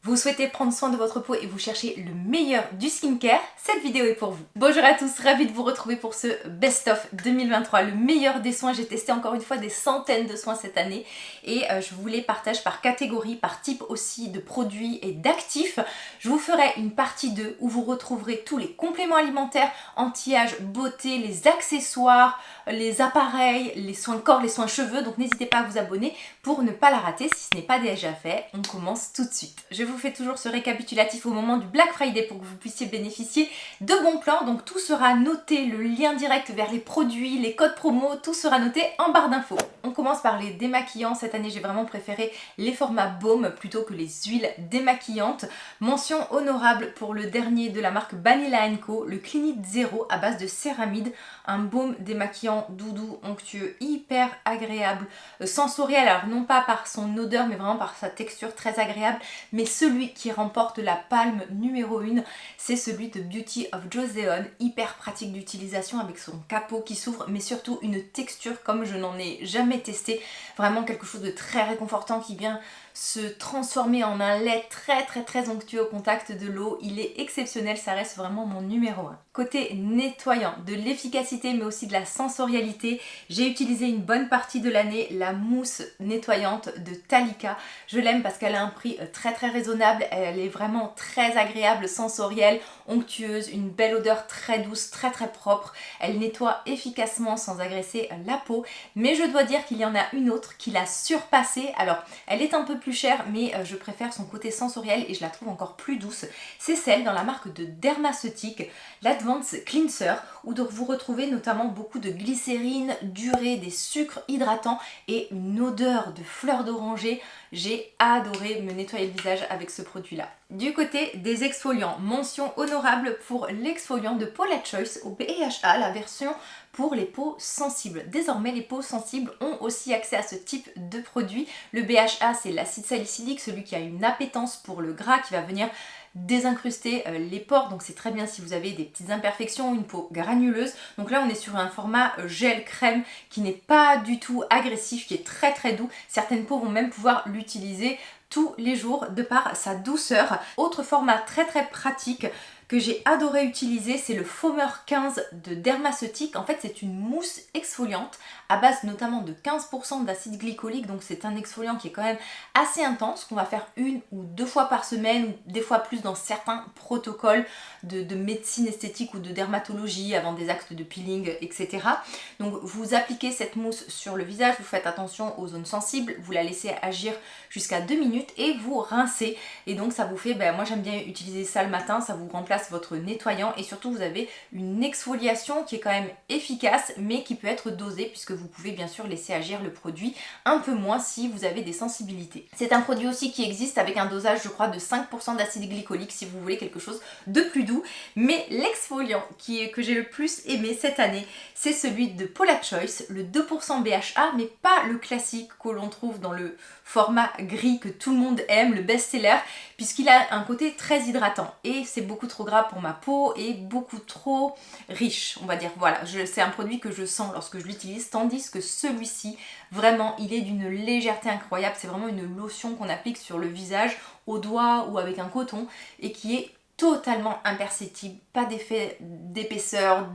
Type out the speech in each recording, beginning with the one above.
Vous souhaitez prendre soin de votre peau et vous cherchez le meilleur du skincare, cette vidéo est pour vous. Bonjour à tous, ravie de vous retrouver pour ce Best of 2023, le meilleur des soins. J'ai testé encore une fois des centaines de soins cette année et je vous les partage par catégorie, par type aussi de produits et d'actifs. Je vous ferai une partie 2 où vous retrouverez tous les compléments alimentaires, anti-âge, beauté, les accessoires, les appareils, les soins corps, les soins cheveux. Donc n'hésitez pas à vous abonner pour ne pas la rater si ce n'est pas déjà fait. On commence tout de suite. Je vous fais toujours ce récapitulatif au moment du Black Friday pour que vous puissiez bénéficier de bons plans. Donc tout sera noté, le lien direct vers les produits, les codes promo, tout sera noté en barre d'infos. On commence par les démaquillants. Cette année, j'ai vraiment préféré les formats baume plutôt que les huiles démaquillantes. Mention honorable pour le dernier de la marque Banila & Co, le Clinique Zero à base de céramide, un baume démaquillant doudou, onctueux, hyper agréable, sensoriel, alors non pas par son odeur mais vraiment par sa texture très agréable, mais celui qui remporte la palme numéro 1, c'est celui de Beauty of Joseon, hyper pratique d'utilisation avec son capot qui s'ouvre, mais surtout une texture comme je n'en ai jamais testé, vraiment quelque chose de très réconfortant qui vient se transformer en un lait très onctueux au contact de l'eau. Il est exceptionnel, ça reste vraiment mon numéro 1. Côté nettoyant, de l'efficacité mais aussi de la sensorialité, j'ai utilisé une bonne partie de l'année la mousse nettoyante de Talika. Je l'aime parce qu'elle a un prix très raisonnable, elle est vraiment très agréable, sensorielle, onctueuse, une belle odeur très douce, très propre. Elle nettoie efficacement sans agresser la peau, mais je dois dire qu'il y en a une autre qui l'a surpassée. Alors elle est un peu plus chère, mais je préfère son côté sensoriel et je la trouve encore plus douce. C'est celle dans la marque de Dermaceutique, l'Advanced Cleanser, où vous retrouvez notamment beaucoup de glycérine, d'urée, des sucres hydratants et une odeur de fleurs d'oranger. J'ai adoré me nettoyer le visage avec ce produit-là. Du côté des exfoliants, mention honorable pour l'exfoliant de Paula Choice au BHA, la version pour les peaux sensibles. Désormais, les peaux sensibles ont aussi accès à ce type de produit. Le BHA, c'est l'acide salicylique, celui qui a une appétence pour le gras, qui va venir désincruster les pores, donc c'est très bien si vous avez des petites imperfections, une peau granuleuse. Donc là on est sur un format gel crème qui n'est pas du tout agressif, qui est très doux. Certaines peaux vont même pouvoir l'utiliser tous les jours de par sa douceur. Autre format très pratique que j'ai adoré utiliser, c'est le Foamer 15 de Dermaceutique. En fait, c'est une mousse exfoliante à base notamment de 15% d'acide glycolique, donc c'est un exfoliant qui est quand même assez intense, qu'on va faire 1 ou 2 fois par semaine, ou des fois plus dans certains protocoles de médecine esthétique ou de dermatologie, avant des actes de peeling, etc. Donc vous appliquez cette mousse sur le visage, vous faites attention aux zones sensibles, vous la laissez agir jusqu'à 2 minutes et vous rincez. Et donc ça vous fait, moi j'aime bien utiliser ça le matin, ça vous remplace votre nettoyant et surtout vous avez une exfoliation qui est quand même efficace mais qui peut être dosée, puisque vous pouvez bien sûr laisser agir le produit un peu moins si vous avez des sensibilités. C'est un produit aussi qui existe avec un dosage je crois de 5% d'acide glycolique si vous voulez quelque chose de plus doux, mais l'exfoliant que j'ai le plus aimé cette année, c'est celui de Paula Choice, le 2% BHA, mais pas le classique que l'on trouve dans le format gris que tout le monde aime, le best-seller, puisqu'il a un côté très hydratant et c'est beaucoup trop gras pour ma peau et beaucoup trop riche, on va dire. Voilà, c'est un produit que je sens lorsque je l'utilise, tandis que celui-ci, vraiment, il est d'une légèreté incroyable. C'est vraiment une lotion qu'on applique sur le visage, au doigt ou avec un coton et qui est totalement imperceptible, pas d'effet d'épaisseur,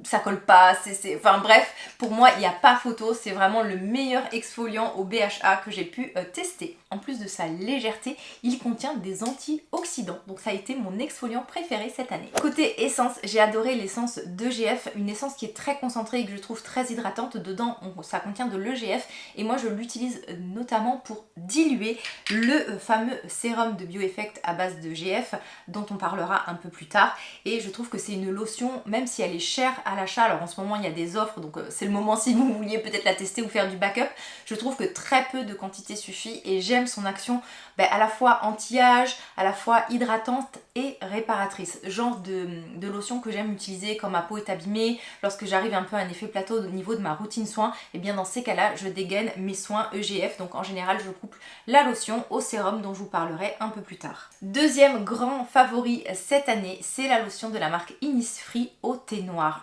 ça colle pas, enfin bref, pour moi il n'y a pas photo, c'est vraiment le meilleur exfoliant au BHA que j'ai pu tester. En plus de sa légèreté, il contient des antioxydants, donc ça a été mon exfoliant préféré cette année. Côté essence, j'ai adoré l'essence d'EGF, une essence qui est très concentrée et que je trouve très hydratante. Dedans, ça contient de l'EGF et moi je l'utilise notamment pour diluer le fameux sérum de Bioeffect à base d'EGF dont on parlera un peu plus tard, et je trouve que c'est une lotion, même si elle est chère à l'achat, alors en ce moment il y a des offres, donc c'est le moment si vous vouliez peut-être la tester ou faire du backup, je trouve que très peu de quantité suffit et j'aime son action à la fois anti-âge, à la fois hydratante et réparatrice, genre de lotion que j'aime utiliser quand ma peau est abîmée, lorsque j'arrive un peu à un effet plateau au niveau de ma routine soin, et bien dans ces cas-là je dégaine mes soins EGF, donc en général je couple la lotion au sérum dont je vous parlerai un peu plus tard. Deuxième grand favori cette année, c'est la lotion de la marque Innisfree au thé noir.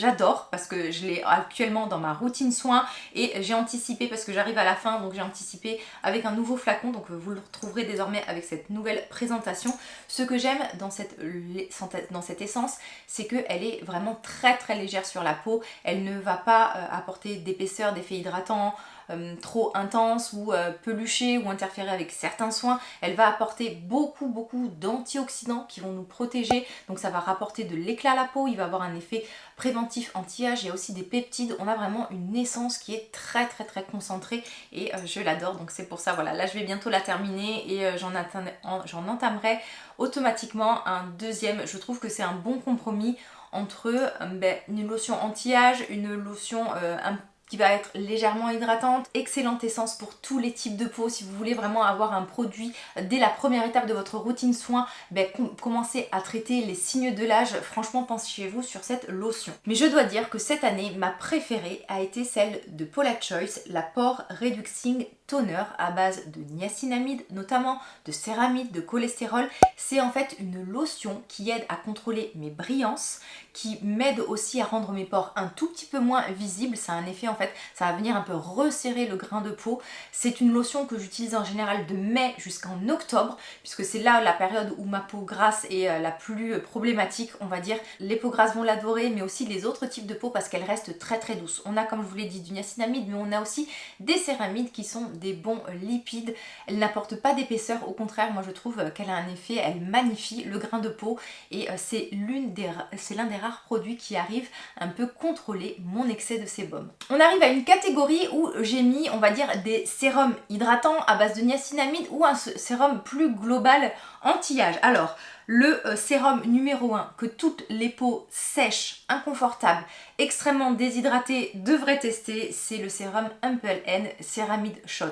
j'adore parce que je l'ai actuellement dans ma routine soins et j'ai anticipé parce que j'arrive à la fin, donc j'ai anticipé avec un nouveau flacon, donc vous le retrouverez désormais avec cette nouvelle présentation. Ce que j'aime dans cette essence, c'est qu'elle est vraiment très très légère sur la peau, elle ne va pas apporter d'épaisseur, d'effet hydratant, trop intense ou peluché ou interférer avec certains soins. Elle va apporter beaucoup d'antioxydants qui vont nous protéger, donc ça va rapporter de l'éclat à la peau, il va avoir un effet préventif anti-âge, il y a aussi des peptides, on a vraiment une essence qui est très concentrée et je l'adore, donc c'est pour ça, voilà, là je vais bientôt la terminer et j'en entamerai automatiquement un deuxième. Je trouve que c'est un bon compromis entre une lotion anti-âge, une lotion qui va être légèrement hydratante, excellente essence pour tous les types de peau. Si vous voulez vraiment avoir un produit dès la première étape de votre routine soin, commencez à traiter les signes de l'âge, franchement penchez-vous sur cette lotion. Mais je dois dire que cette année, ma préférée a été celle de Paula Choice, la Pore Reducing Toner à base de niacinamide, notamment de céramide, de cholestérol. C'est en fait une lotion qui aide à contrôler mes brillances, qui m'aide aussi à rendre mes pores un tout petit peu moins visibles. Ça a un effet en fait, ça va venir un peu resserrer le grain de peau. C'est une lotion que j'utilise en général de mai jusqu'en octobre, puisque c'est là la période où ma peau grasse est la plus problématique, on va dire. Les peaux grasses vont l'adorer, mais aussi les autres types de peau parce qu'elle reste très douce. On a, comme je vous l'ai dit, du niacinamide, mais on a aussi des céramides qui sont des bons lipides. Elle n'apporte pas d'épaisseur, au contraire, moi je trouve qu'elle a un effet, elle magnifie le grain de peau et c'est l'un des rares produits qui arrive un peu contrôler mon excès de sébum. On arrive à une catégorie où j'ai mis, on va dire, des sérums hydratants à base de niacinamide ou un sérum plus global anti-âge. Alors, le sérum numéro 1 que toutes les peaux sèches, inconfortables, extrêmement déshydratées devraient tester, c'est le sérum Ample N Ceramide Shot.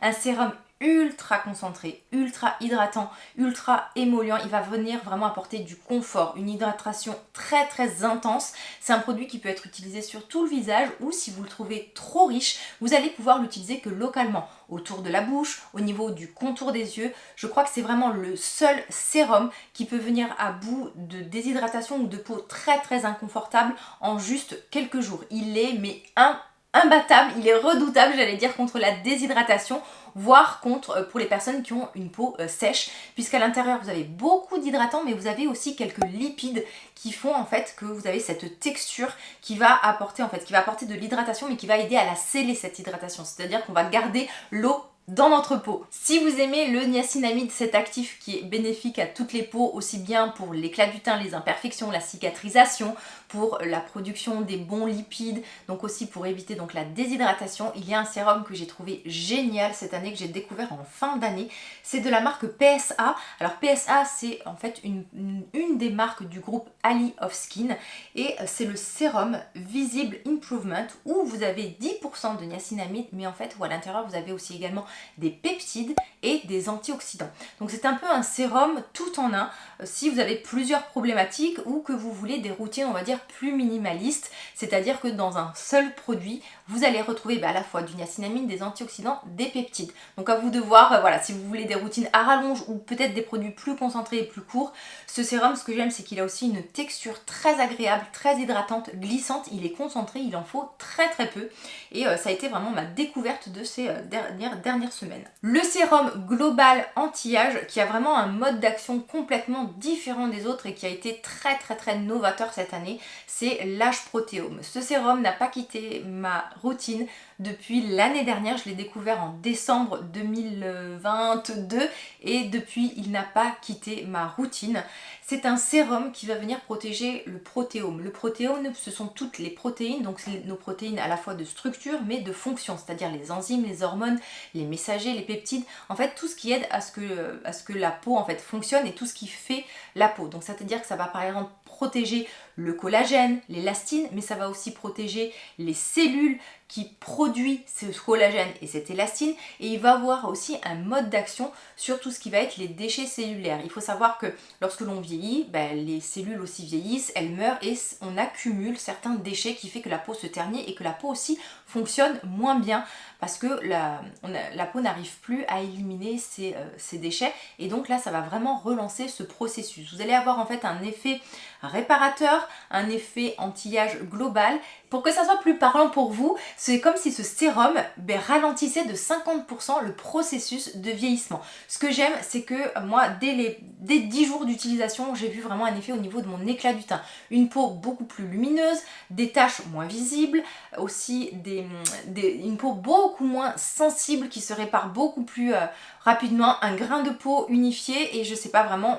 Un sérum ultra concentré, ultra hydratant, ultra émollient. Il va venir vraiment apporter du confort, une hydratation très intense. C'est un produit qui peut être utilisé sur tout le visage ou si vous le trouvez trop riche, vous allez pouvoir l'utiliser que localement, autour de la bouche, au niveau du contour des yeux. Je crois que c'est vraiment le seul sérum qui peut venir à bout de déshydratation ou de peau très inconfortable en juste quelques jours. Il est imbattable, il est redoutable, j'allais dire, contre la déshydratation, voire pour les personnes qui ont une peau sèche, puisqu'à l'intérieur vous avez beaucoup d'hydratants, mais vous avez aussi quelques lipides qui font en fait que vous avez cette texture qui va apporter de l'hydratation, mais qui va aider à la sceller cette hydratation, c'est-à-dire qu'on va garder l'eau dans notre peau. Si vous aimez le niacinamide, cet actif qui est bénéfique à toutes les peaux, aussi bien pour l'éclat du teint, les imperfections, la cicatrisation, pour la production des bons lipides, donc aussi pour éviter donc la déshydratation, il y a un sérum que j'ai trouvé génial cette année, que j'ai découvert en fin d'année. C'est de la marque PSA. Alors PSA, c'est en fait une des marques du groupe Ali of Skin et c'est le sérum Visible Improvement où vous avez 10% de niacinamide, mais en fait où à l'intérieur vous avez aussi également des peptides et des antioxydants. Donc c'est un peu un sérum tout en un si vous avez plusieurs problématiques ou que vous voulez des routines, on va dire, plus minimalistes, c'est-à-dire que dans un seul produit, vous allez retrouver à la fois du niacinamide, des antioxydants, des peptides. Donc à vous de voir, voilà, si vous voulez des routines à rallonge ou peut-être des produits plus concentrés et plus courts, ce sérum, ce que j'aime, c'est qu'il a aussi une texture très agréable, très hydratante, glissante, il est concentré, il en faut très peu et ça a été vraiment ma découverte de ces dernières semaines. Le sérum global anti-âge qui a vraiment un mode d'action complètement différent des autres et qui a été très novateur cette année, c'est l'Age Protéome. Ce sérum n'a pas quitté ma routine depuis l'année dernière, je l'ai découvert en décembre 2022 et depuis il n'a pas quitté ma routine. C'est un sérum qui va venir protéger le protéome. Le protéome, ce sont toutes les protéines, donc c'est nos protéines à la fois de structure mais de fonction, c'est-à-dire les enzymes, les hormones, les messagers, les peptides, en fait tout ce qui aide à ce que la peau en fait fonctionne et tout ce qui fait la peau. Donc c'est-à-dire que ça va par exemple protéger le collagène, l'élastine, mais ça va aussi protéger les cellules qui produisent ce collagène et cette élastine, et il va avoir aussi un mode d'action sur tout ce qui va être les déchets cellulaires. Il faut savoir que lorsque l'on vieillit, les cellules aussi vieillissent, elles meurent et on accumule certains déchets qui fait que la peau se ternit et que la peau aussi fonctionne moins bien parce que la peau n'arrive plus à éliminer ces déchets, et donc là ça va vraiment relancer ce processus. Vous allez avoir en fait un effet réparateur, un effet anti-âge global. Pour que ça soit plus parlant pour vous, c'est comme si ce sérum ralentissait de 50% le processus de vieillissement. Ce que j'aime, c'est que moi, dès 10 jours d'utilisation, j'ai vu vraiment un effet au niveau de mon éclat du teint. Une peau beaucoup plus lumineuse, des taches moins visibles, aussi une peau beaucoup moins sensible qui se répare beaucoup plus rapidement, un grain de peau unifié, et je sais pas vraiment,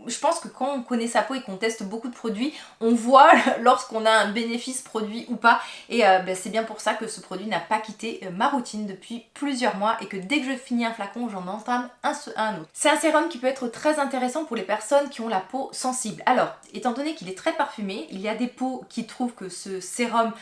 je pense que quand on connaît sa peau et qu'on teste beaucoup de produits, on voit lorsqu'on a un bénéfice produit ou pas, et c'est bien pour ça que ce produit n'a pas quitté ma routine depuis plusieurs mois, et que dès que je finis un flacon, j'en entame un autre. C'est un sérum qui peut être très intéressant pour les personnes qui ont la peau sensible. Alors, étant donné qu'il est très parfumé, il y a des peaux qui trouvent que ce sérum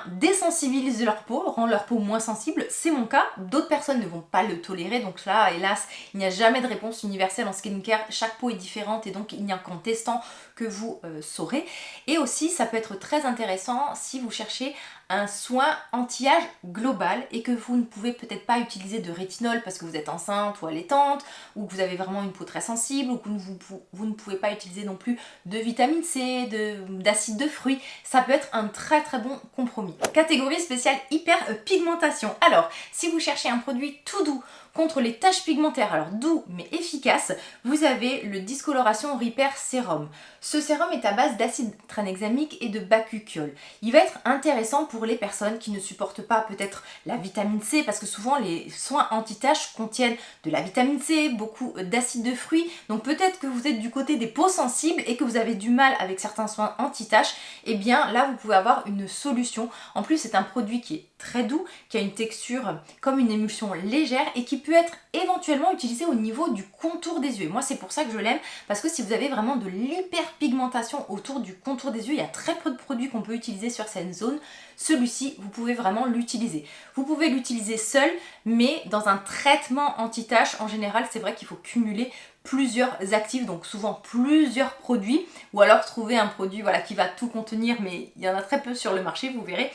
désensibilise leur peau, rend leur peau moins sensible. C'est mon cas. D'autres personnes ne vont pas le tolérer, donc là, hélas, il n'y a jamais de réponse universelle en skincare. Chaque peau est différente, et donc il n'y a qu'en testant que vous saurez. Et aussi, ça peut être très intéressant si vous cherchez un soin anti-âge global et que vous ne pouvez peut-être pas utiliser de rétinol parce que vous êtes enceinte ou allaitante, ou que vous avez vraiment une peau très sensible, ou que vous ne pouvez pas utiliser non plus de vitamine C, d'acide de fruits. Ça peut être un très très bon compromis. Catégorie spéciale hyperpigmentation. Alors, si vous cherchez un produit tout doux contre les taches pigmentaires, alors doux mais efficace, vous avez le Discoloration Repair Sérum. Ce sérum est à base d'acide tranexamique et de bakuchiol. Il va être intéressant pour les personnes qui ne supportent pas peut-être la vitamine C, parce que souvent les soins anti-taches contiennent de la vitamine C, beaucoup d'acide de fruits, donc peut-être que vous êtes du côté des peaux sensibles et que vous avez du mal avec certains soins anti-taches, et bien là vous pouvez avoir une solution. En plus, c'est un produit qui est très doux, qui a une texture comme une émulsion légère et qui peut être éventuellement utilisé au niveau du contour des yeux. Moi, c'est pour ça que je l'aime, parce que si vous avez vraiment de l'hyperpigmentation autour du contour des yeux, il y a très peu de produits qu'on peut utiliser sur cette zone. Celui-ci, vous pouvez vraiment l'utiliser. Vous pouvez l'utiliser seul, mais dans un traitement anti-tache, en général, c'est vrai qu'il faut cumuler plusieurs actifs, donc souvent plusieurs produits, ou alors trouver un produit qui va tout contenir, mais il y en a très peu sur le marché, vous verrez.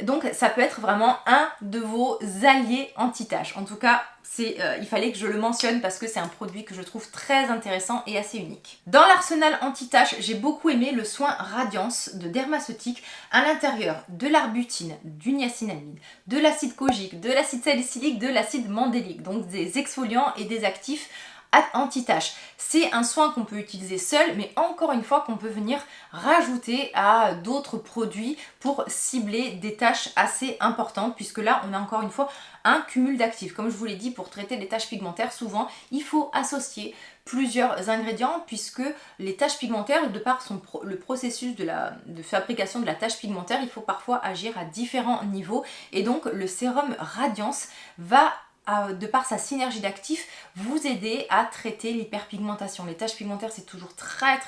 Donc ça peut être vraiment un de vos alliés anti-taches. En tout cas, il fallait que je le mentionne parce que c'est un produit que je trouve très intéressant et assez unique. Dans l'arsenal anti-taches, j'ai beaucoup aimé le soin Radiance de Dermaceutique, à l'intérieur de l'arbutine, du niacinamide, de l'acide kojique, de l'acide salicylique, de l'acide mandélique, donc des exfoliants et des actifs anti-taches. C'est un soin qu'on peut utiliser seul, mais encore une fois qu'on peut venir rajouter à d'autres produits pour cibler des taches assez importantes, puisque là on a encore une fois un cumul d'actifs. Comme je vous l'ai dit, pour traiter les taches pigmentaires, souvent il faut associer plusieurs ingrédients, puisque les taches pigmentaires, de par le processus de fabrication de la tache pigmentaire, il faut parfois agir à différents niveaux, et donc le sérum Radiance va, de par sa synergie d'actifs, vous aider à traiter l'hyperpigmentation. Les taches pigmentaires, c'est toujours très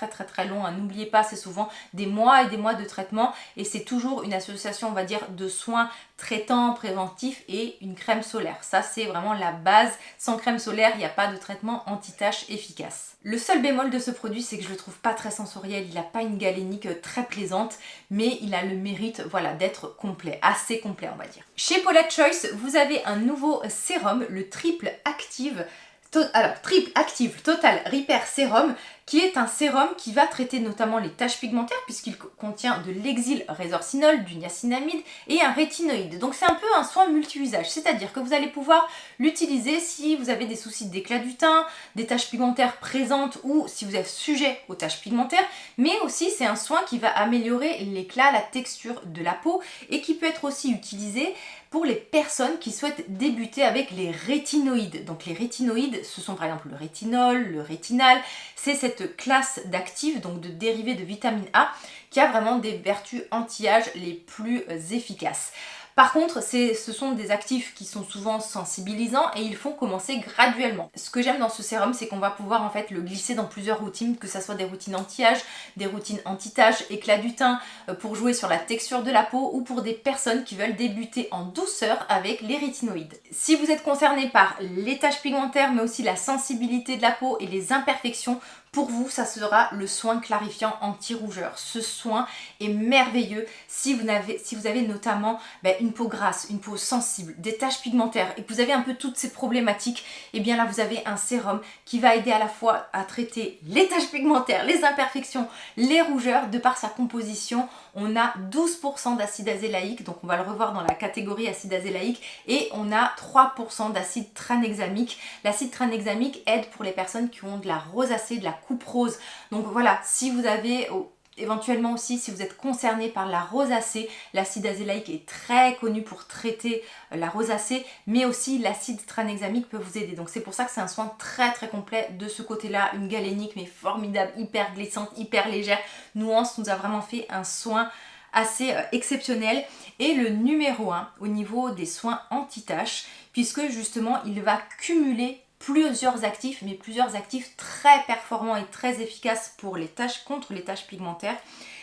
long, hein. N'oubliez pas, c'est souvent des mois et des mois de traitement, et c'est toujours une association, on va dire, de soins traitants, préventifs et une crème solaire. Ça, c'est vraiment la base. Sans crème solaire, il n'y a pas de traitement anti-tache efficace. Le seul bémol de ce produit, c'est que je le trouve pas très sensoriel. Il n'a pas une galénique très plaisante, mais il a le mérite, d'être complet, assez complet, on va dire. Chez Paula's Choice, vous avez un nouveau sérum, le Triple Active Total Repair Sérum, qui est un sérum qui va traiter notamment les taches pigmentaires, puisqu'il contient de l'exyl résorcinol, du niacinamide et un rétinoïde. Donc c'est un peu un soin multi-usage, c'est-à-dire que vous allez pouvoir l'utiliser si vous avez des soucis d'éclat du teint, des taches pigmentaires présentes, ou si vous êtes sujet aux taches pigmentaires, mais aussi c'est un soin qui va améliorer l'éclat, la texture de la peau, et qui peut être aussi utilisé pour les personnes qui souhaitent débuter avec les rétinoïdes. Donc les rétinoïdes, ce sont par exemple le rétinol, le rétinal, c'est cette classe d'actifs, donc de dérivés de vitamine A, qui a vraiment des vertus anti-âge les plus efficaces. Par contre, ce sont des actifs qui sont souvent sensibilisants et il faut commencer graduellement. Ce que j'aime dans ce sérum, c'est qu'on va pouvoir en fait le glisser dans plusieurs routines, que ce soit des routines anti-âge, des routines anti-taches, éclat du teint, pour jouer sur la texture de la peau, ou pour des personnes qui veulent débuter en douceur avec les rétinoïdes. Si vous êtes concerné par les taches pigmentaires, mais aussi la sensibilité de la peau et les imperfections, pour vous, ça sera le soin clarifiant anti-rougeur. Ce soin est merveilleux si vous avez notamment une peau grasse, une peau sensible, des taches pigmentaires et que vous avez un peu toutes ces problématiques. Et bien là, vous avez un sérum qui va aider à la fois à traiter les taches pigmentaires, les imperfections, les rougeurs. De par sa composition, on a 12% d'acide azélaïque, donc on va le revoir dans la catégorie acide azélaïque, et on a 3% d'acide tranexamique. L'acide tranexamique aide pour les personnes qui ont de la rosacée, de la coupe rose. Donc voilà, si vous avez éventuellement aussi, si vous êtes concerné par la rosacée, l'acide azélaïque est très connu pour traiter la rosacée, mais aussi l'acide tranexamique peut vous aider. Donc c'est pour ça que c'est un soin très très complet de ce côté-là, une galénique mais formidable, hyper glissante, hyper légère. Nuance nous a vraiment fait un soin assez exceptionnel. Et le numéro 1 au niveau des soins anti-taches, puisque justement il va cumuler plusieurs actifs, mais plusieurs actifs très performants et très efficaces pour les taches, contre les taches pigmentaires,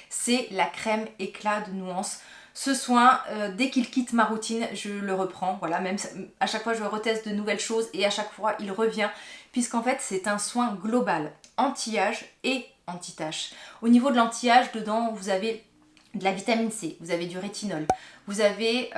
c'est la crème éclat de Nuance. Ce soin, dès qu'il quitte ma routine, je le reprends. Voilà, même à chaque fois je reteste de nouvelles choses et à chaque fois il revient, puisqu'en fait c'est un soin global, anti-âge et anti-tache. Au niveau de l'anti-âge, dedans vous avez de la vitamine C, vous avez du rétinol, vous avez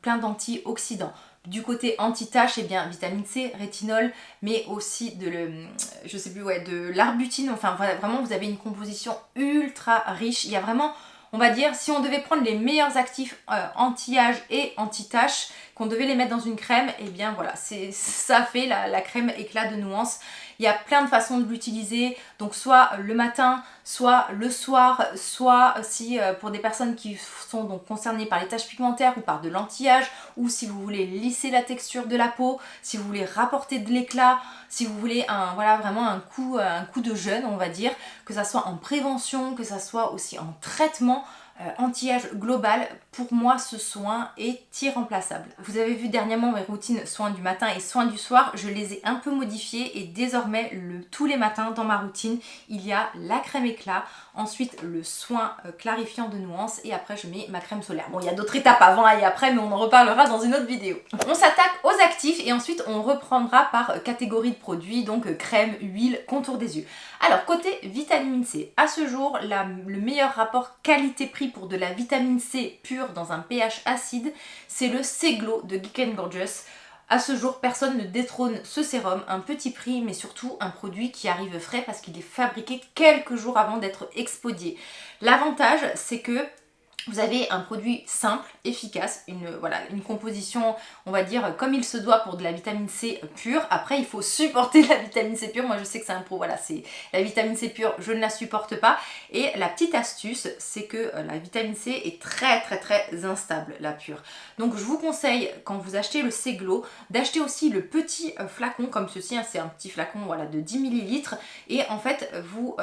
plein d'antioxydants. Du côté anti-tache, eh bien vitamine C, rétinol, mais aussi de l'arbutine. Enfin vraiment, vous avez une composition ultra riche. Il y a vraiment, on va dire, si on devait prendre les meilleurs actifs anti-âge et anti-tache, qu'on devait les mettre dans une crème, eh bien voilà, ça fait la crème éclat de Nuance. Il y a plein de façons de l'utiliser, donc soit le matin, soit le soir, soit si pour des personnes qui sont donc concernées par les taches pigmentaires ou par de l'anti-âge, ou si vous voulez lisser la texture de la peau, si vous voulez rapporter de l'éclat, si vous voulez vraiment un coup de jeûne, on va dire, que ça soit en prévention, que ça soit aussi en traitement. Anti-âge global, pour moi ce soin est irremplaçable. Vous avez vu dernièrement mes routines soins du matin et soins du soir, je les ai un peu modifiées et désormais tous les matins dans ma routine il y a la crème éclat, ensuite le soin clarifiant de Nuance et après je mets ma crème solaire. Bon, il y a d'autres étapes avant et après, mais on en reparlera dans une autre vidéo. On s'attaque aux actifs et ensuite on reprendra par catégorie de produits, donc crème, huile, contour des yeux. Alors côté vitamine C, à ce jour le meilleur rapport qualité-prix pour de la vitamine C pure dans un pH acide, c'est le C-Glow de Geek & Gorgeous. À ce jour, personne ne détrône ce sérum, un petit prix mais surtout un produit qui arrive frais parce qu'il est fabriqué quelques jours avant d'être expédié. L'avantage, c'est que vous avez un produit simple, efficace, une composition, on va dire, comme il se doit pour de la vitamine C pure. Après, il faut supporter la vitamine C pure. Moi, je sais que c'est un pro, voilà, c'est la vitamine C pure, je ne la supporte pas. Et la petite astuce, c'est que la vitamine C est très, très, très instable, la pure. Donc, je vous conseille, quand vous achetez le C-Glow, d'acheter aussi le petit flacon, comme ceci, hein, c'est un petit flacon, voilà, de 10 ml. Et en fait, vous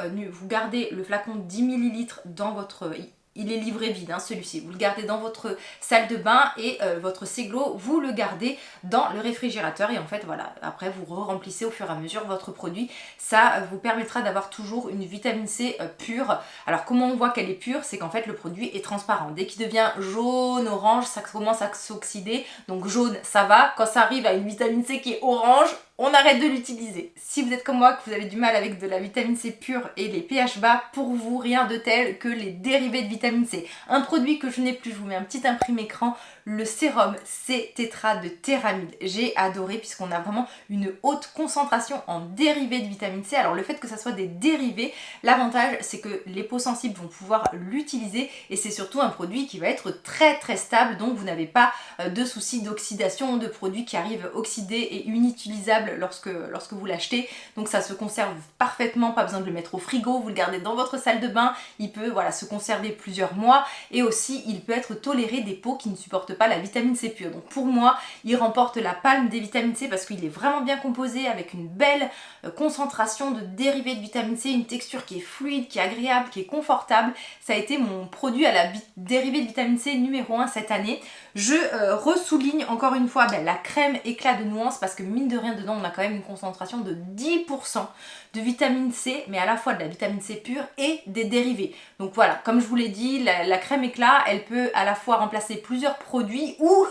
gardez le flacon de 10 ml dans votre... Il est livré vide, hein, celui-ci. Vous le gardez dans votre salle de bain et votre C-Glow, vous le gardez dans le réfrigérateur. Et en fait, voilà, après, vous remplissez au fur et à mesure votre produit. Ça vous permettra d'avoir toujours une vitamine C pure. Alors, comment on voit qu'elle est pure? C'est qu'en fait, le produit est transparent. Dès qu'il devient jaune, orange, ça commence à s'oxyder. Donc, jaune, ça va. Quand ça arrive à une vitamine C qui est orange, on arrête de l'utiliser. Si vous êtes comme moi, que vous avez du mal avec de la vitamine C pure et les pH bas, pour vous, rien de tel que les dérivés de vitamine C. Un produit que je n'ai plus, je vous mets un petit imprimé écran, le sérum C Tetra de Théramide. J'ai adoré puisqu'on a vraiment une haute concentration en dérivés de vitamine C. Alors le fait que ça soit des dérivés, l'avantage c'est que les peaux sensibles vont pouvoir l'utiliser et c'est surtout un produit qui va être très très stable, donc vous n'avez pas de soucis d'oxydation, de produits qui arrivent oxydés et inutilisables lorsque vous l'achetez. Donc ça se conserve parfaitement, pas besoin de le mettre au frigo, vous le gardez dans votre salle de bain, il peut se conserver plusieurs mois et aussi il peut être toléré des peaux qui ne supportent pas la vitamine C pure. Donc pour moi, il remporte la palme des vitamines C parce qu'il est vraiment bien composé avec une belle concentration de dérivés de vitamine C, une texture qui est fluide, qui est agréable, qui est confortable. Ça a été mon produit à la dérivée de vitamine C numéro 1 cette année. Je ressouligne encore une fois la crème éclat de Nuance parce que mine de rien dedans on a quand même une concentration de 10% de vitamine C, mais à la fois de la vitamine C pure et des dérivés. Donc voilà, comme je vous l'ai dit, la crème éclat, elle peut à la fois remplacer plusieurs produits ou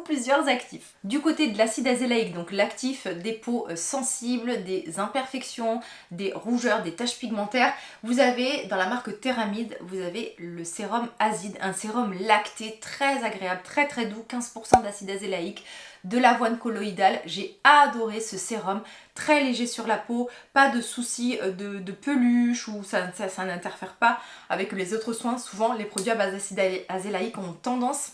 plusieurs actifs. Du côté de l'acide azélaïque, donc l'actif des peaux sensibles, des imperfections, des rougeurs, des taches pigmentaires, vous avez dans la marque Theramid, vous avez le sérum Azide, un sérum lacté très agréable, très très doux, 15% d'acide azélaïque, de l'avoine colloïdale. J'ai adoré ce sérum, très léger sur la peau, pas de soucis de peluche ou ça n'interfère pas avec les autres soins. Souvent les produits à base d'acide azélaïque ont tendance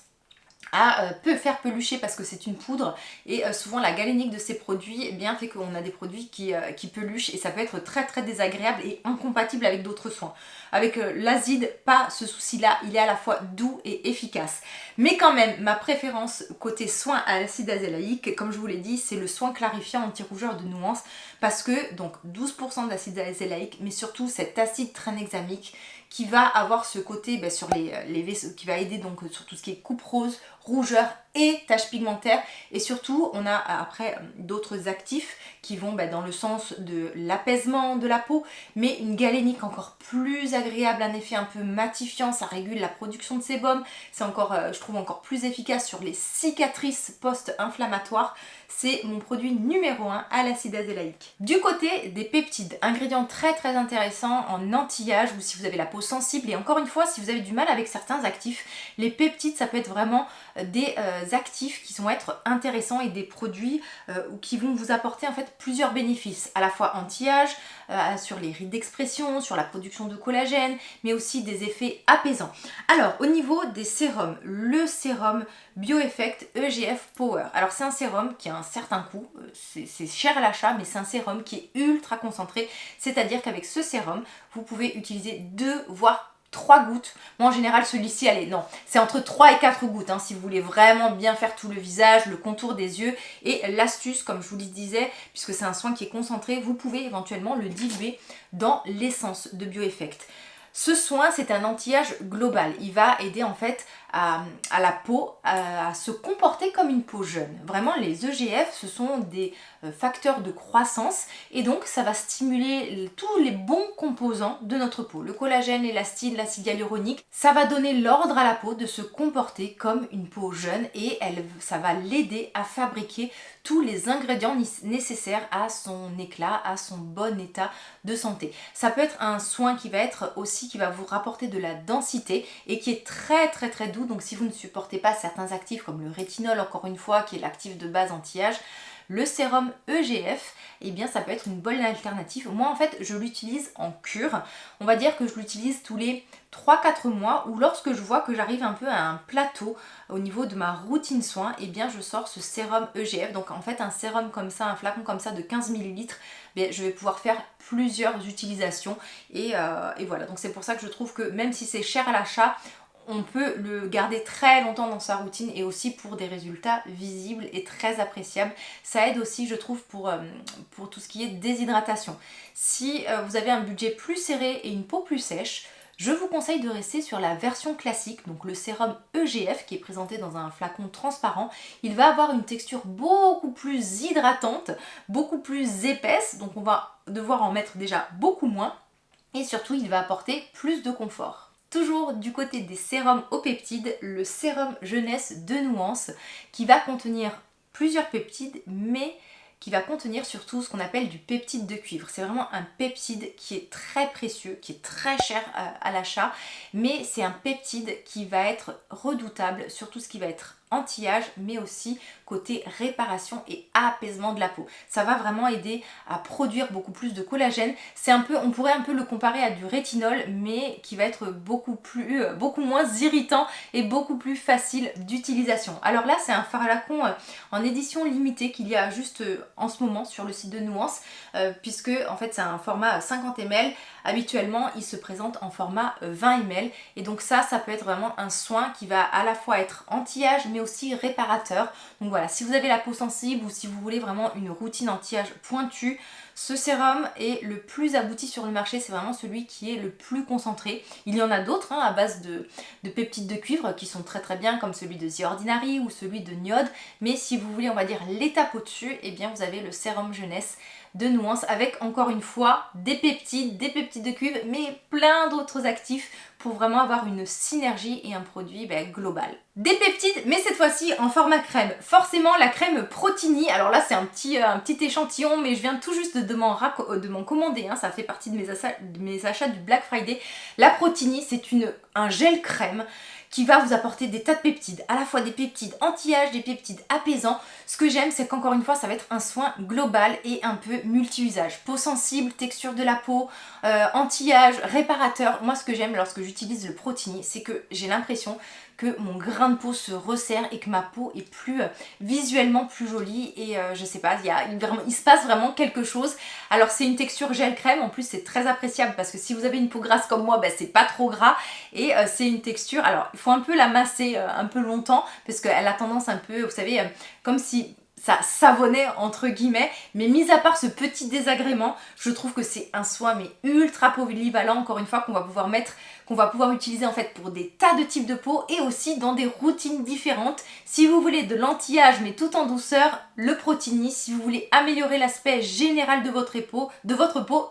à peu faire pelucher parce que c'est une poudre et souvent la galénique de ces produits eh bien, fait qu'on a des produits qui peluchent et ça peut être très très désagréable et incompatible avec d'autres soins. Avec l'azide, pas ce souci là, il est à la fois doux et efficace. Mais quand même, ma préférence côté soin à l'acide azélaïque, comme je vous l'ai dit, c'est le soin clarifiant anti-rougeur de nuance parce que donc 12% d'acide azélaïque mais surtout cet acide tranexamique qui va avoir ce côté sur les vaisseaux, qui va aider donc sur tout ce qui est coupe rose, rougeur et taches pigmentaires. Et surtout, on a après d'autres actifs qui vont dans le sens de l'apaisement de la peau, mais une galénique encore plus agréable, un effet un peu matifiant, ça régule la production de sébum, c'est encore, je trouve, encore plus efficace sur les cicatrices post-inflammatoires. C'est mon produit numéro 1 à l'acide azélaïque. Du côté des peptides, ingrédient très très intéressant en anti-âge ou si vous avez la peau sensible et encore une fois si vous avez du mal avec certains actifs, les peptides ça peut être vraiment des actifs qui vont être intéressants et des produits qui vont vous apporter en fait plusieurs bénéfices, à la fois anti-âge, sur les rides d'expression, sur la production de collagène, mais aussi des effets apaisants. Alors au niveau des sérums, le sérum Bioeffect EGF Power. Alors c'est un sérum qui a un certain coût, c'est cher à l'achat, mais c'est un sérum qui est ultra concentré, c'est-à-dire qu'avec ce sérum, vous pouvez utiliser 2 voire 3 gouttes. Moi en général celui-ci, allez non, c'est entre 3 et 4 gouttes si vous voulez vraiment bien faire tout le visage, le contour des yeux. Et l'astuce, comme je vous le disais, puisque c'est un soin qui est concentré, vous pouvez éventuellement le diluer dans l'essence de Bioeffect. Ce soin, c'est un anti-âge global. Il va aider en fait à la peau à se comporter comme une peau jeune. Vraiment, les EGF, ce sont des facteurs de croissance et donc ça va stimuler tous les bons composants de notre peau. Le collagène, l'élastine, l'acide hyaluronique, ça va donner l'ordre à la peau de se comporter comme une peau jeune et ça va l'aider à fabriquer tous les ingrédients nécessaires à son éclat, à son bon état de santé. Ça peut être un soin qui va être aussi, qui va vous rapporter de la densité et qui est très très très doux. Donc si vous ne supportez pas certains actifs comme le rétinol, encore une fois, qui est l'actif de base anti-âge, le sérum EGF, eh bien ça peut être une bonne alternative. Moi en fait je l'utilise en cure, on va dire que je l'utilise tous les 3-4 mois ou lorsque je vois que j'arrive un peu à un plateau au niveau de ma routine soin, eh bien je sors ce sérum EGF. Donc en fait un sérum comme ça, un flacon comme ça de 15 ml, je vais pouvoir faire plusieurs utilisations et voilà. Donc c'est pour ça que je trouve que même si c'est cher à l'achat, on peut le garder très longtemps dans sa routine et aussi pour des résultats visibles et très appréciables. Ça aide aussi, je trouve, pour tout ce qui est déshydratation. Si vous avez un budget plus serré et une peau plus sèche, je vous conseille de rester sur la version classique, donc le sérum EGF qui est présenté dans un flacon transparent. Il va avoir une texture beaucoup plus hydratante, beaucoup plus épaisse, donc on va devoir en mettre déjà beaucoup moins et surtout il va apporter plus de confort. Toujours du côté des sérums aux peptides, le sérum jeunesse de nuance qui va contenir plusieurs peptides mais qui va contenir surtout ce qu'on appelle du peptide de cuivre. C'est vraiment un peptide qui est très précieux, qui est très cher à l'achat, mais c'est un peptide qui va être redoutable sur tout ce qui va être anti-âge, mais aussi côté réparation et apaisement de la peau. Ça va vraiment aider à produire beaucoup plus de collagène. C'est un peu, on pourrait un peu le comparer à du rétinol, mais qui va être beaucoup moins irritant et beaucoup plus facile d'utilisation. Alors là, c'est un flacon en édition limitée qu'il y a juste en ce moment sur le site de Nuance, puisque en fait c'est un format 50 ml. Habituellement, il se présente en format 20 ml. Et donc ça peut être vraiment un soin qui va à la fois être anti-âge, mais aussi réparateur. Donc voilà, si vous avez la peau sensible ou si vous voulez vraiment une routine anti-âge pointue, Ce sérum est le plus abouti sur le marché, c'est vraiment celui qui est le plus concentré. Il y en a d'autres à base de peptides de cuivre qui sont très très bien, comme celui de The Ordinary ou celui de Niode. Mais si vous voulez, on va dire, l'étape au-dessus, eh bien vous avez le sérum jeunesse de Nuance avec encore une fois des peptides de cuivre, mais plein d'autres actifs pour vraiment avoir une synergie et un produit global. Des peptides, mais cette fois-ci en format crème. Forcément la crème Protini, alors là c'est un petit échantillon, mais je viens tout juste de m'en commander, ça fait partie de mes achats du Black Friday. La Protini, c'est un gel crème qui va vous apporter des tas de peptides, à la fois des peptides anti-âge, des peptides apaisants. Ce que j'aime, c'est qu'encore une fois, ça va être un soin global et un peu multi-usage. Peau sensible, texture de la peau, anti-âge, réparateur. Moi, ce que j'aime lorsque j'utilise le Protini, c'est que j'ai l'impression que mon grain de peau se resserre et que ma peau est plus visuellement plus jolie et je sais pas, il se passe vraiment quelque chose. Alors c'est une texture gel crème, en plus c'est très appréciable parce que si vous avez une peau grasse comme moi, c'est pas trop gras et c'est une texture, alors il faut un peu la masser un peu longtemps parce qu'elle a tendance un peu, vous savez, comme si ça savonnait entre guillemets, mais mis à part ce petit désagrément, je trouve que c'est un soin mais ultra polyvalent, encore une fois, qu'on va pouvoir utiliser en fait pour des tas de types de peau et aussi dans des routines différentes. Si vous voulez de l'anti-âge mais tout en douceur, le Protini. Si vous voulez améliorer l'aspect général de votre peau,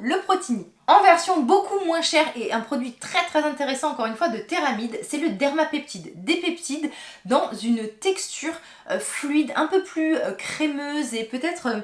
le Protini. En version beaucoup moins chère et un produit très très intéressant encore une fois de Theramid, c'est le Dermapeptide. Des peptides dans une texture fluide, un peu plus crémeuse et peut-être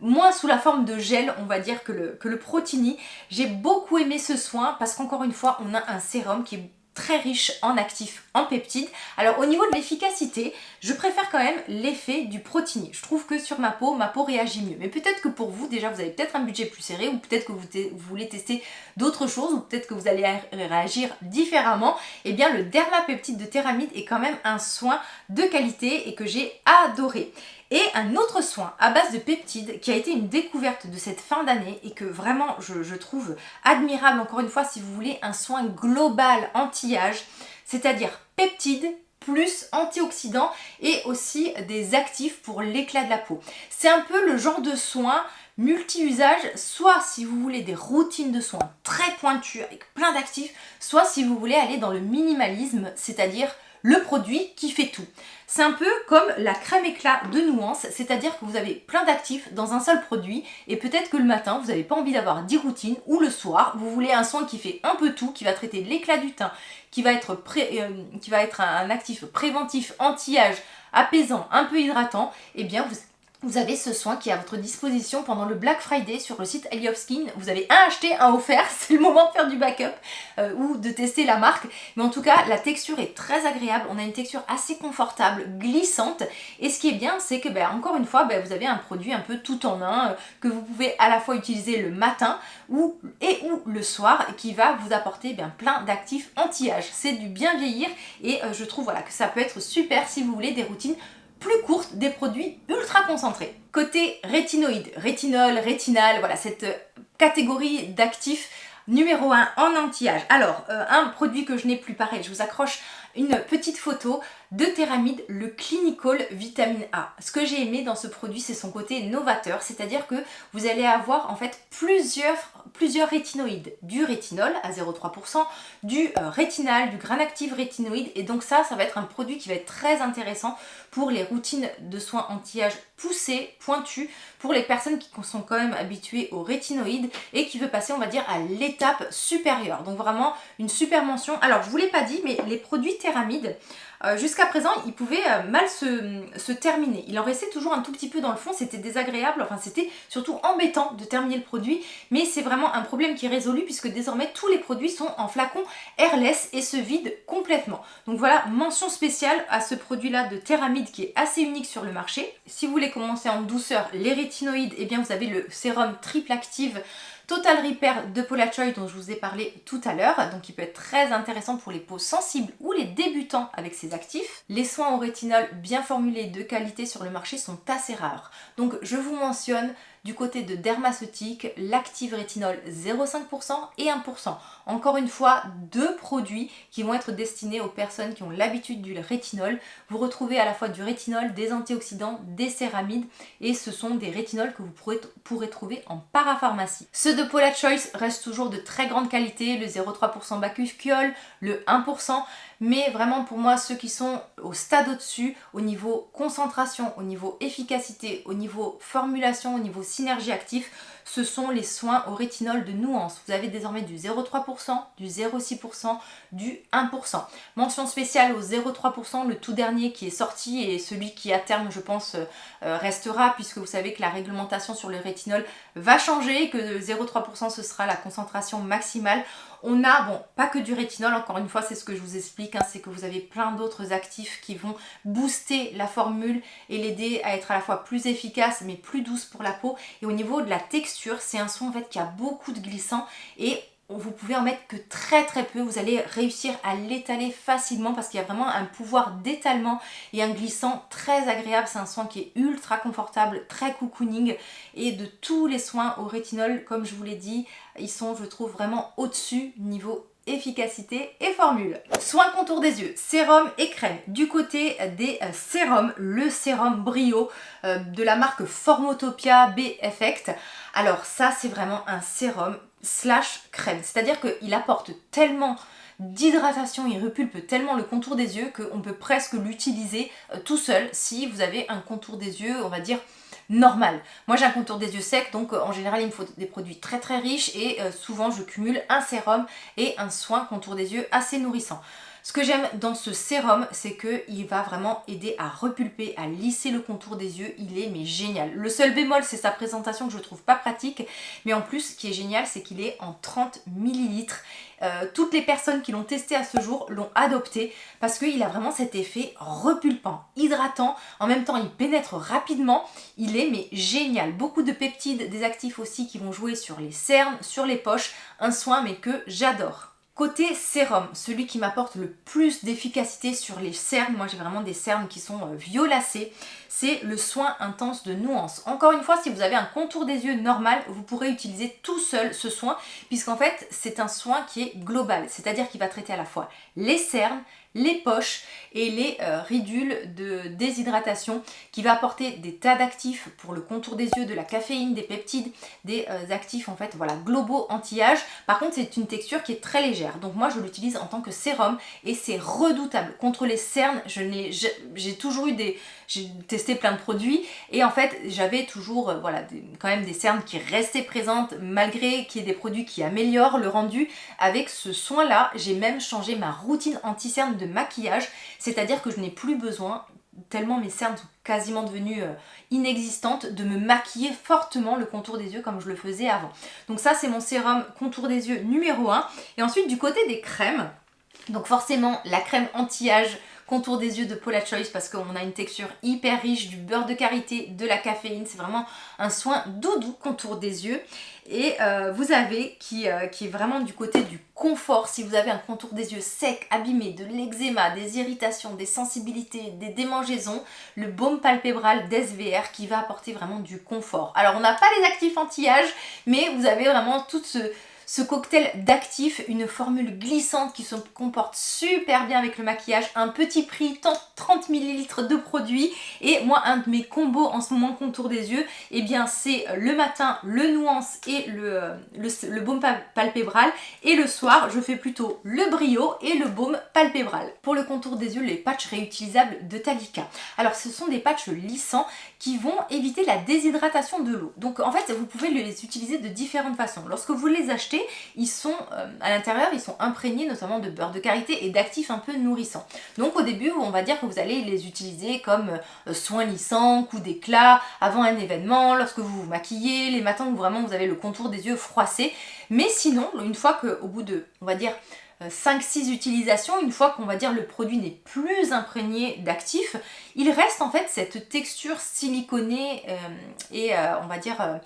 moins sous la forme de gel, on va dire, que le Protini. J'ai beaucoup aimé ce soin parce qu'encore une fois, on a un sérum qui est très riche en actifs, en peptides. Alors au niveau de l'efficacité, je préfère quand même l'effet du Protini. Je trouve que sur ma peau réagit mieux. Mais peut-être que pour vous, déjà, vous avez peut-être un budget plus serré ou peut-être que vous voulez tester d'autres choses ou peut-être que vous allez réagir différemment. Eh bien, le Dermapeptide de Theramid est quand même un soin de qualité et que j'ai adoré. Et un autre soin à base de peptides qui a été une découverte de cette fin d'année et que vraiment je trouve admirable, encore une fois, si vous voulez un soin global anti-âge, c'est-à-dire peptides plus antioxydants et aussi des actifs pour l'éclat de la peau. C'est un peu le genre de soin multi-usage, soit si vous voulez des routines de soins très pointues avec plein d'actifs, soit si vous voulez aller dans le minimalisme, c'est-à-dire le produit qui fait tout. C'est un peu comme la crème éclat de Nuance, c'est-à-dire que vous avez plein d'actifs dans un seul produit et peut-être que le matin, vous n'avez pas envie d'avoir 10 routines ou le soir, vous voulez un soin qui fait un peu tout, qui va traiter l'éclat du teint, qui va être un actif préventif, anti-âge, apaisant, un peu hydratant, et bien vous avez ce soin qui est à votre disposition pendant le Black Friday sur le site Ellie of Skin. Vous avez un acheté, un offert, c'est le moment de faire du backup ou de tester la marque. Mais en tout cas, la texture est très agréable. On a une texture assez confortable, glissante. Et ce qui est bien, c'est que encore une fois, vous avez un produit un peu tout en un que vous pouvez à la fois utiliser le matin ou le soir et qui va vous apporter plein d'actifs anti-âge. C'est du bien vieillir et je trouve que ça peut être super si vous voulez des routines plus courtes, des produits ultra concentrés. Côté rétinoïde, rétinol, rétinal, voilà cette catégorie d'actifs numéro 1 en anti-âge. Alors, un produit que je n'ai plus, pareil, je vous accroche une petite photo de Theramid, le Clinical Vitamine A. Ce que j'ai aimé dans ce produit, c'est son côté novateur, c'est-à-dire que vous allez avoir en fait plusieurs rétinoïdes, du rétinol à 0,3%, du rétinal, du grain actif rétinoïde, et donc ça va être un produit qui va être très intéressant pour les routines de soins anti-âge poussées, pointues, pour les personnes qui sont quand même habituées aux rétinoïdes et qui veulent passer, on va dire, à l'étape supérieure. Donc vraiment une super mention. Alors je vous l'ai pas dit, mais les produits Theramid, jusqu'à présent, ils pouvaient mal se terminer. Il en restait toujours un tout petit peu dans le fond, c'était désagréable, enfin c'était surtout embêtant de terminer le produit, mais c'est vraiment un problème qui est résolu puisque désormais tous les produits sont en flacon airless et se vident complètement. Donc voilà, mention spéciale à ce produit-là de Theramid qui est assez unique sur le marché. Si vous voulez commencer en douceur les rétinoïdes, eh bien vous avez le sérum triple active Total Repair de Paula Choi dont je vous ai parlé tout à l'heure, donc il peut être très intéressant pour les peaux sensibles ou les débutants avec ses actifs. Les soins au rétinol bien formulés de qualité sur le marché sont assez rares. Donc je vous mentionne Du côté de Dermaceutique, l'Active Rétinol 0,5% et 1%. Encore une fois, deux produits qui vont être destinés aux personnes qui ont l'habitude du rétinol. Vous retrouvez à la fois du rétinol, des antioxydants, des céramides et ce sont des rétinols que vous pourrez trouver en parapharmacie. Ceux de Paula Choice restent toujours de très grande qualité, le 0,3% bacuchiol, le 1%, mais vraiment pour moi ceux qui sont au stade au-dessus, au niveau concentration, au niveau efficacité, au niveau formulation, au niveau synergie actif, ce sont les soins au rétinol de Nuance. Vous avez désormais du 0,3%, du 0,6%, du 1%. Mention spéciale au 0,3%, le tout dernier qui est sorti et celui qui à terme je pense restera, puisque vous savez que la réglementation sur le rétinol va changer, que 0,3% ce sera la concentration maximale. On a, bon, pas que du rétinol, encore une fois, c'est ce que je vous explique, hein, c'est que vous avez plein d'autres actifs qui vont booster la formule et l'aider à être à la fois plus efficace mais plus douce pour la peau. Et au niveau de la texture, c'est un soin en fait qui a beaucoup de glissant et vous pouvez en mettre que très peu, vous allez réussir à l'étaler facilement parce qu'il y a vraiment un pouvoir d'étalement et un glissant très agréable. C'est un soin qui est ultra confortable, très cocooning et de tous les soins au rétinol, comme je vous l'ai dit, ils sont je trouve vraiment au-dessus niveau efficacité et formule. Soin contour des yeux, sérum et crème. Du côté des sérums, le sérum Brio de la marque Formotopia B-Effect. Alors ça c'est vraiment un sérum slash crème, c'est-à-dire qu'il apporte tellement d'hydratation, il repulpe tellement le contour des yeux qu'on peut presque l'utiliser tout seul si vous avez un contour des yeux, on va dire, normal. Moi j'ai un contour des yeux sec, donc en général il me faut des produits très riches et souvent je cumule un sérum et un soin contour des yeux assez nourrissant. Ce que j'aime dans ce sérum, c'est qu'il va vraiment aider à repulper, à lisser le contour des yeux. Il est mais génial. Le seul bémol, c'est sa présentation que je trouve pas pratique. Mais en plus, ce qui est génial, c'est qu'il est en 30 ml. Toutes les personnes qui l'ont testé à ce jour l'ont adopté parce qu'il a vraiment cet effet repulpant, hydratant. En même temps, il pénètre rapidement. Il est mais génial. Beaucoup de peptides, des actifs aussi qui vont jouer sur les cernes, sur les poches. Un soin mais que j'adore. Côté sérum, celui qui m'apporte le plus d'efficacité sur les cernes, moi j'ai vraiment des cernes qui sont violacées, c'est le soin intense de Nuance. Encore une fois, si vous avez un contour des yeux normal, vous pourrez utiliser tout seul ce soin, puisqu'en fait c'est un soin qui est global, c'est-à-dire qu'il va traiter à la fois les cernes, les poches et les ridules de déshydratation, qui va apporter des tas d'actifs pour le contour des yeux, de la caféine, des peptides, des actifs en fait voilà globaux anti-âge. Par contre c'est une texture qui est très légère, donc moi je l'utilise en tant que sérum et c'est redoutable contre les cernes. J'ai toujours eu j'ai testé plein de produits et en fait j'avais toujours voilà quand même des cernes qui restaient présentes malgré qu'il y ait des produits qui améliorent le rendu. Avec ce soin là, j'ai même changé ma routine anti-cernes de maquillage, c'est-à-dire que je n'ai plus besoin, tellement mes cernes sont quasiment devenues inexistantes, de me maquiller fortement le contour des yeux comme je le faisais avant. Donc ça c'est mon sérum contour des yeux numéro 1. Et ensuite du côté des crèmes, donc forcément la crème anti-âge contour des yeux de Paula Choice parce qu'on a une texture hyper riche, du beurre de karité, de la caféine, c'est vraiment un soin doudou contour des yeux. Et vous avez qui est vraiment du côté du confort, si vous avez un contour des yeux sec, abîmé, de l'eczéma, des irritations, des sensibilités, des démangeaisons, le baume palpébral d'SVR qui va apporter vraiment du confort. Alors on n'a pas les actifs anti-âge, mais vous avez vraiment tout ce cocktail d'actifs, une formule glissante qui se comporte super bien avec le maquillage, un petit prix, 30 ml de produits. Et moi un de mes combos en ce moment contour des yeux, et bien c'est le matin le Nuance et le baume palpébral, et le soir je fais plutôt le Brio et le baume palpébral. Pour le contour des yeux, les patchs réutilisables de Talika. Alors ce sont des patchs lissants qui vont éviter la déshydratation de l'eau. Donc en fait vous pouvez les utiliser de différentes façons. Lorsque vous les achetez, ils sont à l'intérieur, ils sont imprégnés notamment de beurre de karité et d'actifs un peu nourrissants. Donc au début, on va dire que vous allez les utiliser comme soin lissant, coup d'éclat, avant un événement, lorsque vous vous maquillez, les matins où vraiment vous avez le contour des yeux froissé. Mais sinon, une fois qu'au bout de, on va dire, 5-6 utilisations, une fois qu'on va dire le produit n'est plus imprégné d'actifs, il reste en fait cette texture siliconée et on va dire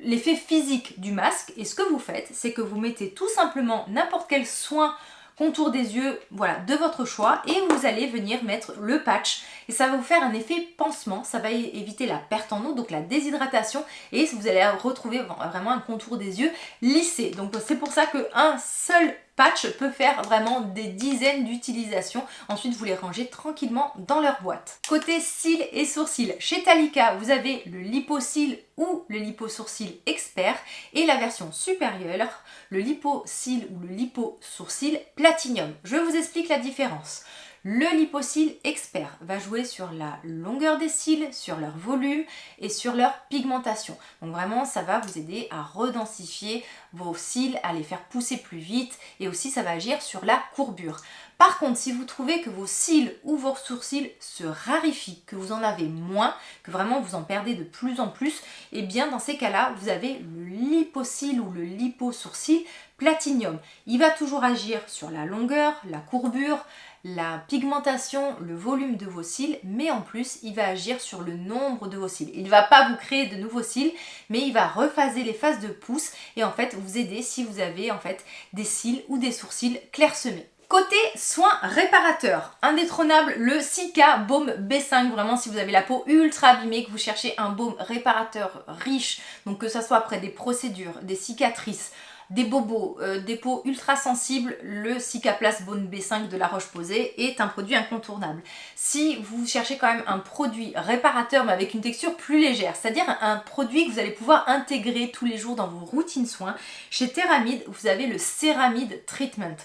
l'effet physique du masque. Et ce que vous faites, c'est que vous mettez tout simplement n'importe quel soin contour des yeux, voilà, de votre choix, et vous allez venir mettre le patch et ça va vous faire un effet pansement, ça va éviter la perte en eau, donc la déshydratation, et vous allez retrouver vraiment un contour des yeux lissé. Donc c'est pour ça qu'un seul patch peut faire vraiment des dizaines d'utilisations. Ensuite, vous les rangez tranquillement dans leur boîte. Côté cils et sourcils, chez Talika, vous avez le lipo-cils ou le lipo-sourcil expert et la version supérieure, le lipo-cils ou le lipo-sourcil platinum. Je vous explique la différence. Le lipo-cils expert va jouer sur la longueur des cils, sur leur volume et sur leur pigmentation. Donc vraiment, ça va vous aider à redensifier vos cils, à les faire pousser plus vite et aussi ça va agir sur la courbure. Par contre, si vous trouvez que vos cils ou vos sourcils se raréfient, que vous en avez moins, que vraiment vous en perdez de plus en plus, et bien dans ces cas-là, vous avez le lipo-cils ou le lipo-sourcil platinum. Il va toujours agir sur la longueur, la courbure, la pigmentation, le volume de vos cils, mais en plus il va agir sur le nombre de vos cils. Il ne va pas vous créer de nouveaux cils, mais il va rephaser les phases de pousse et en fait vous aider si vous avez en fait des cils ou des sourcils clairsemés. Côté soins réparateurs, indétrônable, le Cica Baume B5, vraiment si vous avez la peau ultra abîmée, que vous cherchez un baume réparateur riche, donc que ce soit après des procédures, des cicatrices, des bobos, des peaux ultra sensibles, le Cicaplast Baume B5 de La Roche-Posay est un produit incontournable. Si vous cherchez quand même un produit réparateur mais avec une texture plus légère, c'est-à-dire un produit que vous allez pouvoir intégrer tous les jours dans vos routines soins, chez Theramid, vous avez le Céramide Treatment.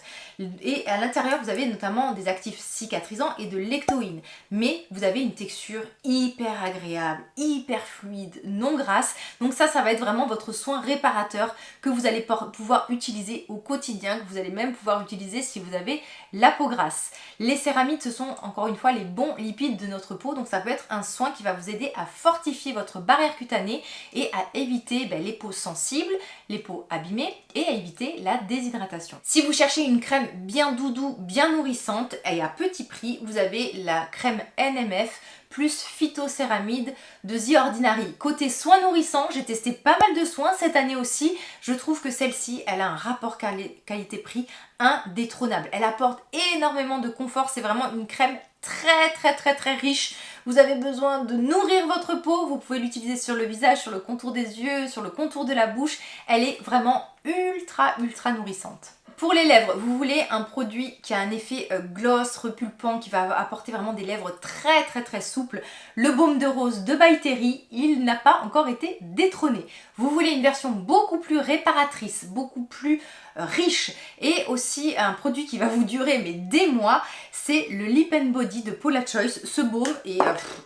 Et à l'intérieur, vous avez notamment des actifs cicatrisants et de l'ectoïne. Mais vous avez une texture hyper agréable, hyper fluide, non grasse. Donc ça va être vraiment votre soin réparateur que vous allez pouvoir utiliser au quotidien, que vous allez même pouvoir utiliser si vous avez la peau grasse. Les céramides, ce sont encore une fois les bons lipides de notre peau. Donc ça peut être un soin qui va vous aider à fortifier votre barrière cutanée et à éviter les peaux sensibles, les peaux abîmées et à éviter la déshydratation. Si vous cherchez une crème bien doudou, bien nourrissante et à petit prix, vous avez la crème NMF plus phytocéramide de The Ordinary. Côté soins nourrissants, j'ai testé pas mal de soins cette année aussi. Je trouve que celle-ci, elle a un rapport qualité-prix indétrônable. Elle apporte énormément de confort. C'est vraiment une crème très riche. Vous avez besoin de nourrir votre peau. Vous pouvez l'utiliser sur le visage, sur le contour des yeux, sur le contour de la bouche. Elle est vraiment ultra nourrissante. Pour les lèvres, vous voulez un produit qui a un effet gloss, repulpant, qui va apporter vraiment des lèvres très souples. Le baume de rose de By Terry, il n'a pas encore été détrôné. Vous voulez une version beaucoup plus réparatrice, beaucoup plus riche et aussi un produit qui va vous durer mais des mois, c'est le Lip and Body de Paula Choice. Ce baume, et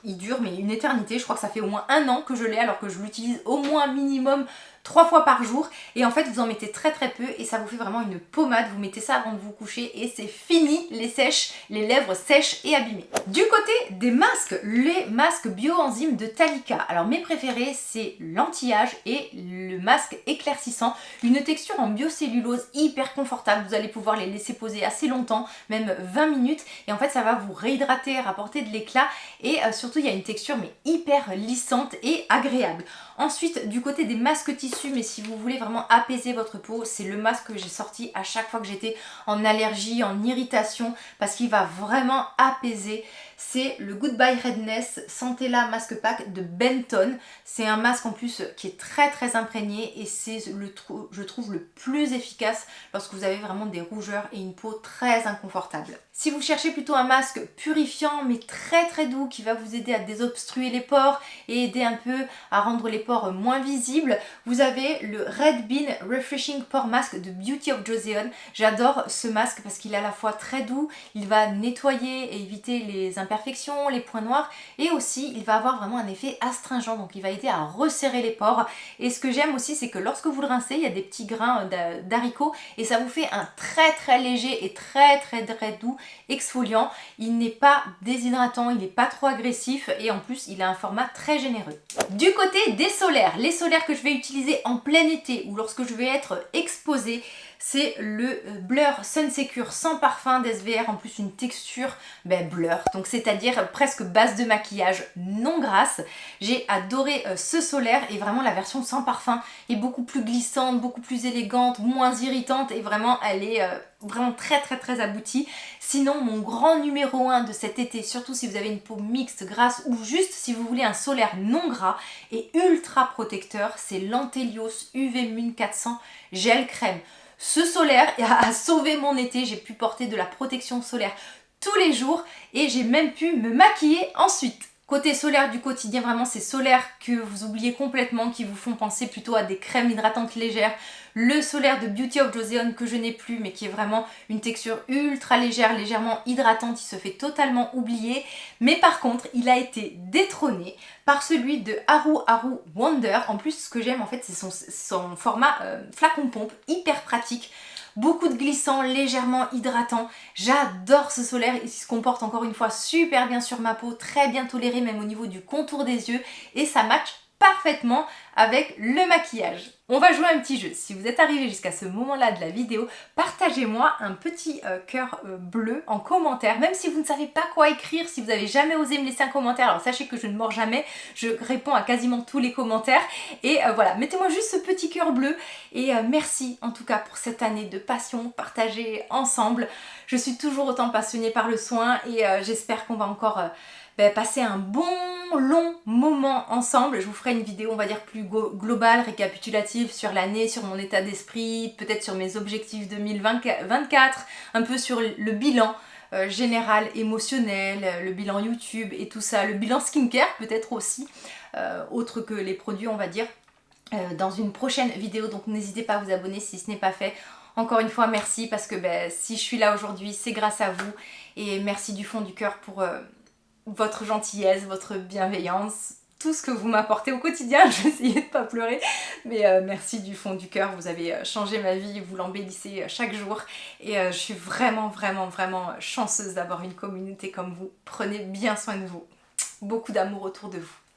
il dure mais une éternité. Je crois que ça fait au moins 1 an que je l'ai alors que je l'utilise au moins minimum 3 fois par jour et en fait vous en mettez très peu et ça vous fait vraiment une pommade. Vous mettez ça avant de vous coucher et c'est fini les lèvres sèches et abîmées. Du côté des masques, les masques bio-enzymes de Talika. Alors mes préférés, c'est l'anti-âge et le masque éclaircissant, une texture en biocellulose hyper confortable. Vous allez pouvoir les laisser poser assez longtemps, même 20 minutes et en fait ça va vous réhydrater, rapporter de l'éclat et surtout il y a une texture mais hyper lissante et agréable. Ensuite, du côté des masques tissus, mais si vous voulez vraiment apaiser votre peau, c'est le masque que j'ai sorti à chaque fois que j'étais en allergie, en irritation, parce qu'il va vraiment apaiser. C'est le Goodbye Redness Santella Mask Pack de Benton. C'est un masque en plus qui est très imprégné et c'est je trouve le plus efficace lorsque vous avez vraiment des rougeurs et une peau très inconfortable. Si vous cherchez plutôt un masque purifiant mais très doux qui va vous aider à désobstruer les pores et aider un peu à rendre les pores moins visibles, vous avez le Red Bean Refreshing Pore Mask de Beauty of Joseon. J'adore ce masque parce qu'il est à la fois très doux, il va nettoyer et éviter les imperfections, les points noirs et aussi il va avoir vraiment un effet astringent, donc il va aider à resserrer les pores. Et ce que j'aime aussi, c'est que lorsque vous le rincez, il y a des petits grains d'haricots et ça vous fait un très léger et très doux exfoliant. Il n'est pas déshydratant, il n'est pas trop agressif et en plus il a un format très généreux. Du côté des solaires, les solaires que je vais utiliser en plein été ou lorsque je vais être exposée, c'est le Blur Sun Secure sans parfum d'SVR, en plus une texture blur, donc c'est-à-dire presque base de maquillage non grasse. J'ai adoré ce solaire et vraiment la version sans parfum est beaucoup plus glissante, beaucoup plus élégante, moins irritante et vraiment elle est vraiment très aboutie. Sinon mon grand numéro 1 de cet été, surtout si vous avez une peau mixte, grasse ou juste si vous voulez un solaire non gras et ultra protecteur, c'est l'Antelios UV Mun 400 Gel Crème. Ce solaire a sauvé mon été, j'ai pu porter de la protection solaire tous les jours et j'ai même pu me maquiller ensuite. Côté solaire du quotidien, vraiment ces solaires que vous oubliez complètement, qui vous font penser plutôt à des crèmes hydratantes légères. Le solaire de Beauty of Joseon que je n'ai plus mais qui est vraiment une texture ultra légère, légèrement hydratante, il se fait totalement oublier. Mais par contre, il a été détrôné par celui de Haru Haru Wonder. En plus, ce que j'aime en fait, c'est son format flacon pompe, hyper pratique. Beaucoup de glissant, légèrement hydratant. J'adore ce solaire, il se comporte encore une fois super bien sur ma peau, très bien toléré même au niveau du contour des yeux et ça match parfaitement avec le maquillage. On va jouer un petit jeu. Si vous êtes arrivé jusqu'à ce moment-là de la vidéo, partagez-moi un petit cœur bleu en commentaire. Même si vous ne savez pas quoi écrire, si vous n'avez jamais osé me laisser un commentaire, alors sachez que je ne mords jamais, je réponds à quasiment tous les commentaires. Et voilà, mettez-moi juste ce petit cœur bleu. Et merci en tout cas pour cette année de passion partagée ensemble. Je suis toujours autant passionnée par le soin et j'espère qu'on va encore passer un bon long moment ensemble. Je vous ferai une vidéo on va dire plus globale, récapitulative sur l'année, sur mon état d'esprit, peut-être sur mes objectifs 2024, un peu sur le bilan général, émotionnel, le bilan YouTube et tout ça, le bilan skincare peut-être aussi, autre que les produits on va dire, dans une prochaine vidéo. Donc n'hésitez pas à vous abonner si ce n'est pas fait. Encore une fois merci parce que si je suis là aujourd'hui c'est grâce à vous et merci du fond du cœur pour votre gentillesse, votre bienveillance, tout ce que vous m'apportez au quotidien. Je vais essayer de ne pas pleurer, mais merci du fond du cœur, vous avez changé ma vie, vous l'embellissez chaque jour et je suis vraiment chanceuse d'avoir une communauté comme vous. Prenez bien soin de vous, beaucoup d'amour autour de vous.